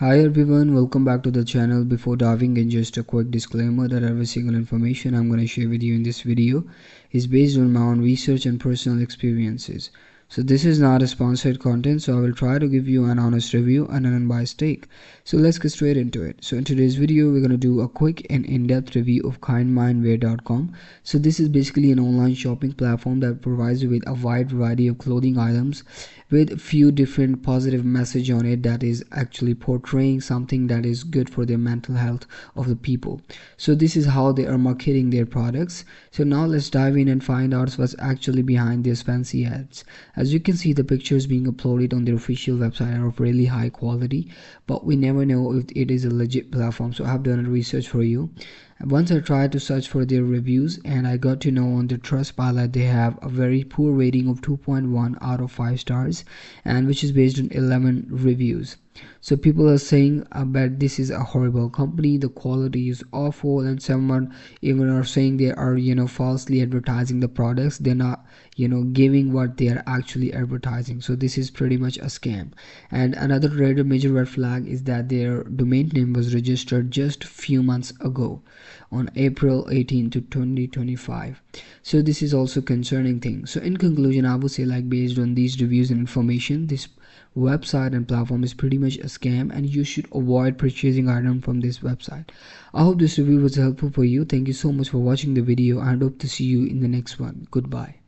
Hi everyone, welcome back to the channel. Before diving in, just a quick disclaimer that every single information I'm going to share with you in this video is based on my own research and personal experiences. So this is not a sponsored content, so I will try to give you an honest review and an unbiased take. So let's get straight into it. So in today's video, we're going to do a quick and in-depth review of kindmindwear.com. So this is basically an online shopping platform that provides you with a wide variety of clothing items with a few different positive message on it that is actually portraying something that is good for the mental health of the people. So this is how they are marketing their products. So now let's dive in and find out what's actually behind these fancy ads. As you can see, the pictures being uploaded on their official website are of really high quality, but we never know if it is a legit platform. So I have done a research for you. Once I tried to search for their reviews, and I got to know on their Trustpilot they have a very poor rating of 2.1 out of 5 stars, and which is based on 11 reviews. So people are saying that this is a horrible company, the quality is awful, and someone even are saying they are falsely advertising the products. They're not giving what they are actually advertising. So this is pretty much a scam. And another major red flag is that their domain name was registered just a few months ago on April 18 to 2025. So this is also concerning thing. So in conclusion, I would say, like, based on these reviews and information, this website and platform is pretty much a scam, and you should avoid purchasing items from this website. I hope this review was helpful for you. Thank you so much for watching the video, and hope to see you in the next one. Goodbye.